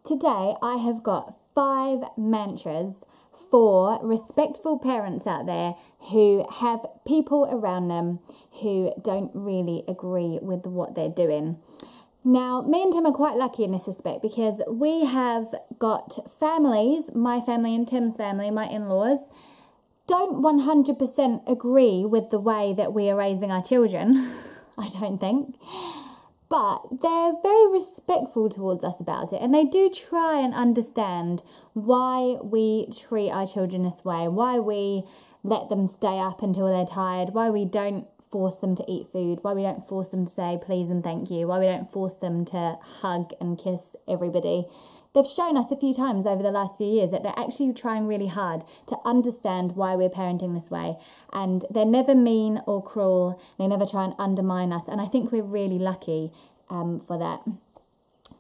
Today I have got 5 mantras for respectful parents out there who have people around them who don't really agree with what they're doing. Now, me and Tim are quite lucky in this respect because we have got families, my family and Tim's family, my in-laws, don't 100% agree with the way that we are raising our children, I don't think. But they're very respectful towards us about it, and they do try and understand why we treat our children this way, why we let them stay up until they're tired, why we don't force them to eat food, why we don't force them to say please and thank you, why we don't force them to hug and kiss everybody. They've shown us a few times over the last few years that they're actually trying really hard to understand why we're parenting this way, and they're never mean or cruel. They never try and undermine us, and I think we're really lucky for that.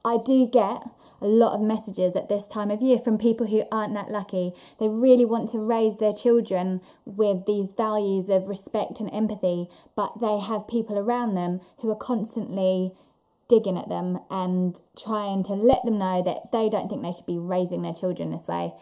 I do get a lot of messages at this time of year from people who aren't that lucky. They really want to raise their children with these values of respect and empathy, but they have people around them who are constantly digging at them and trying to let them know that they don't think they should be raising their children this way.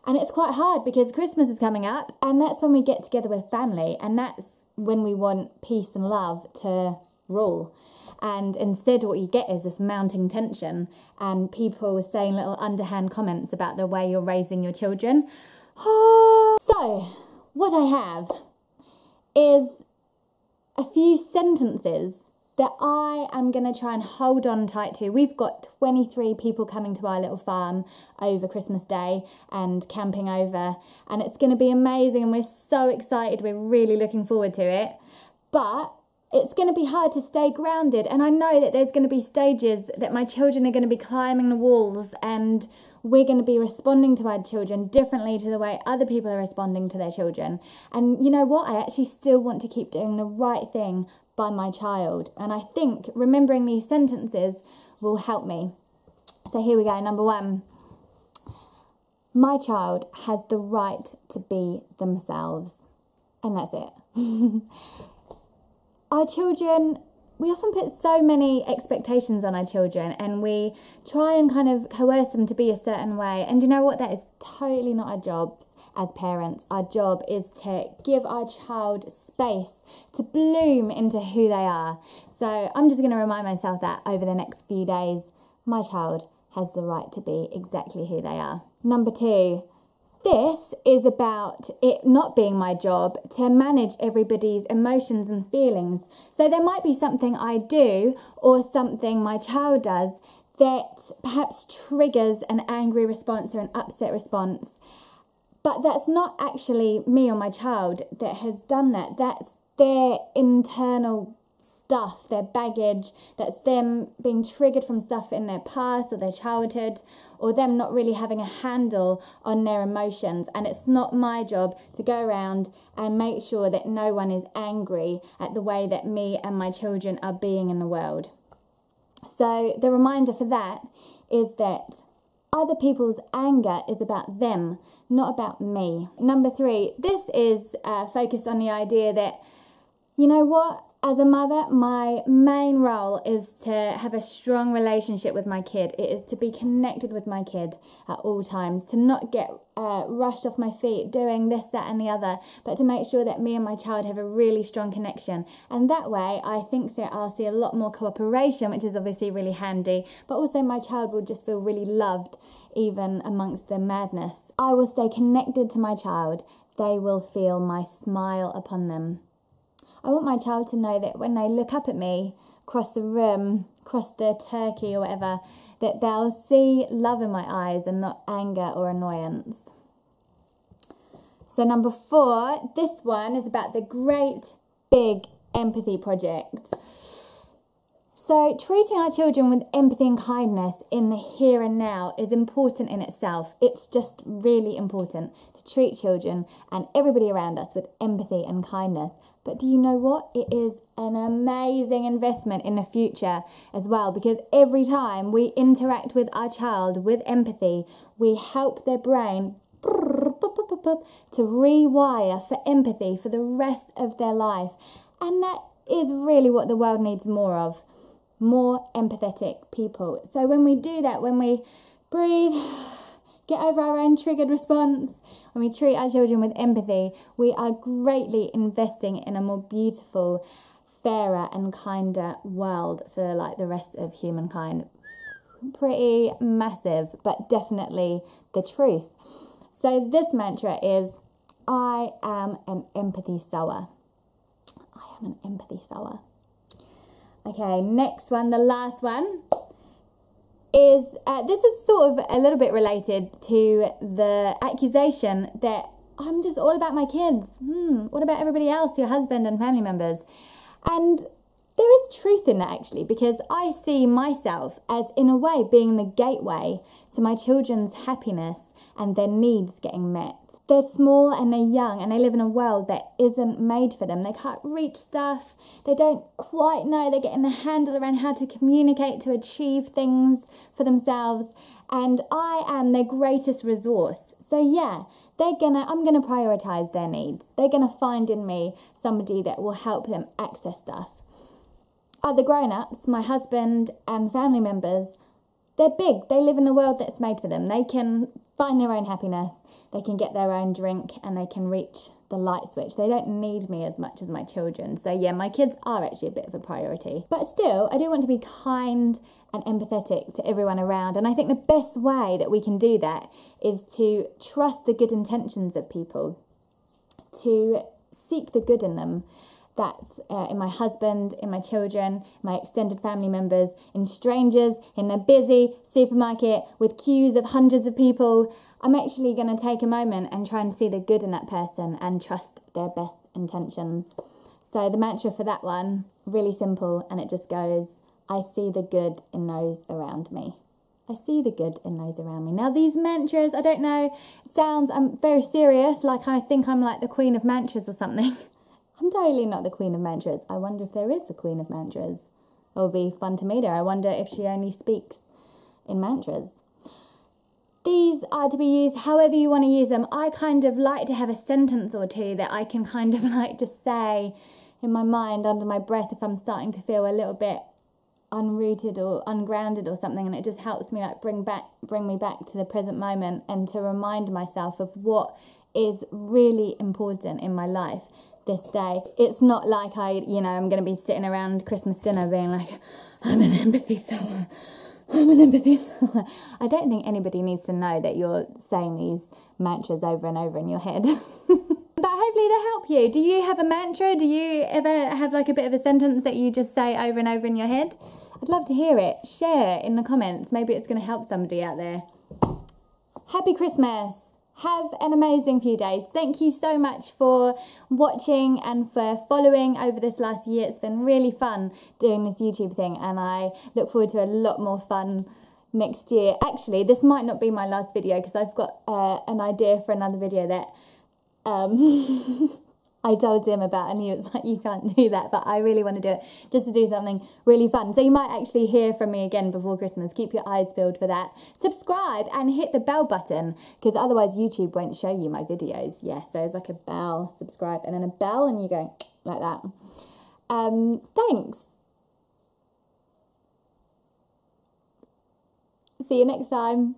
And it's quite hard because Christmas is coming up, and that's when we get together with family, and that's when we want peace and love to rule. And instead what you get is this mounting tension and people saying little underhand comments about the way you're raising your children. So, what I have is a few sentences that I am going to try and hold on tight to. We've got 23 people coming to our little farm over Christmas Day and camping over, and it's going to be amazing, and we're so excited. We're really looking forward to it. But it's going to be hard to stay grounded, and I know that there's going to be stages that my children are going to be climbing the walls, and we're going to be responding to our children differently to the way other people are responding to their children. And you know what? I actually still want to keep doing the right thing by my child, and I think remembering these sentences will help me. So here we go. Number 1. My child has the right to be themselves. And that's it. Our children, we often put so many expectations on our children, and we try and kind of coerce them to be a certain way. And you know what? That is totally not our jobs as parents. Our job is to give our child space to bloom into who they are. So I'm just going to remind myself that over the next few days, my child has the right to be exactly who they are. Number 2. This is about it not being my job to manage everybody's emotions and feelings. So there might be something I do or something my child does that perhaps triggers an angry response or an upset response. But that's not actually me or my child that has done that. That's their internal stuff, their baggage. That's them being triggered from stuff in their past or their childhood, or them not really having a handle on their emotions. And it's not my job to go around and make sure that no one is angry at the way that me and my children are being in the world. So the reminder for that is that other people's anger is about them, not about me. Number 3, this is focused on the idea that, you know what? As a mother, my main role is to have a strong relationship with my kid. It is to be connected with my kid at all times, to not get rushed off my feet doing this, that and the other, but to make sure that me and my child have a really strong connection. And that way, I think that I'll see a lot more cooperation, which is obviously really handy, but also my child will just feel really loved even amongst the madness. I will stay connected to my child. They will feel my smile upon them. I want my child to know that when they look up at me, across the room, across the turkey or whatever, that they'll see love in my eyes and not anger or annoyance. So number 4, this one is about the great big empathy project. So treating our children with empathy and kindness in the here and now is important in itself. It's just really important to treat children and everybody around us with empathy and kindness. But do you know what? It is an amazing investment in the future as well, because every time we interact with our child with empathy, we help their brain to rewire for empathy for the rest of their life. And that is really what the world needs more of. More empathetic people. So when we do that, when we breathe, get over our own triggered response. When we treat our children with empathy, we are greatly investing in a more beautiful, fairer and kinder world for like the rest of humankind. Pretty massive, but definitely the truth. So this mantra is, I am an empathy sower. I am an empathy sower. Okay, next one, the last one, is, this is sort of a little bit related to the accusation that I'm just all about my kids. What about everybody else, your husband and family members? And there is truth in that actually, because I see myself as, in a way, being the gateway to my children's happiness and their needs getting met. They're small and they're young and they live in a world that isn't made for them. They can't reach stuff. They don't quite know. They're getting the handle around how to communicate to achieve things for themselves. And I am their greatest resource. So yeah, I'm gonna prioritize their needs. They're gonna find in me somebody that will help them access stuff. Other grown-ups, my husband and family members, they're big. They live in a world that's made for them. They can find their own happiness. They can get their own drink and they can reach the light switch. They don't need me as much as my children. So yeah, my kids are actually a bit of a priority. But still, I do want to be kind and empathetic to everyone around. And I think the best way that we can do that is to trust the good intentions of people, to seek the good in them. That's in my husband, in my children, my extended family members, in strangers, in a busy supermarket with queues of hundreds of people. I'm actually going to take a moment and try and see the good in that person and trust their best intentions. So the mantra for that one, really simple, and it just goes, I see the good in those around me. I see the good in those around me. Now these mantras, I don't know, it sounds very serious, like I think I'm like the queen of mantras or something. I'm totally not the queen of mantras. I wonder if there is a queen of mantras. It would be fun to meet her. I wonder if she only speaks in mantras. These are to be used however you want to use them. I kind of like to have a sentence or two that I can kind of like to say in my mind under my breath if I'm starting to feel a little bit unrooted or ungrounded or something, and it just helps me like bring me back to the present moment and to remind myself of what is really important in my life this day. It's not like I'm going to be sitting around Christmas dinner being like, I'm an empathy sower. I'm an empathy sower. I don't think anybody needs to know that you're saying these mantras over and over in your head. But hopefully they help you. Do you have a mantra? Do you ever have like a bit of a sentence that you just say over and over in your head? I'd love to hear it. Share in the comments. Maybe it's going to help somebody out there. Happy Christmas. Have an amazing few days. Thank you so much for watching and for following over this last year. It's been really fun doing this YouTube thing, and I look forward to a lot more fun next year. Actually, this might not be my last video because I've got an idea for another video that I told him about, and he was like, you can't do that, but I really want to do it just to do something really fun. So you might actually hear from me again before Christmas. Keep your eyes peeled for that. Subscribe and hit the bell button, because otherwise YouTube won't show you my videos. Yeah, so it's like a bell, subscribe, and then a bell, and you go like that. Thanks. See you next time.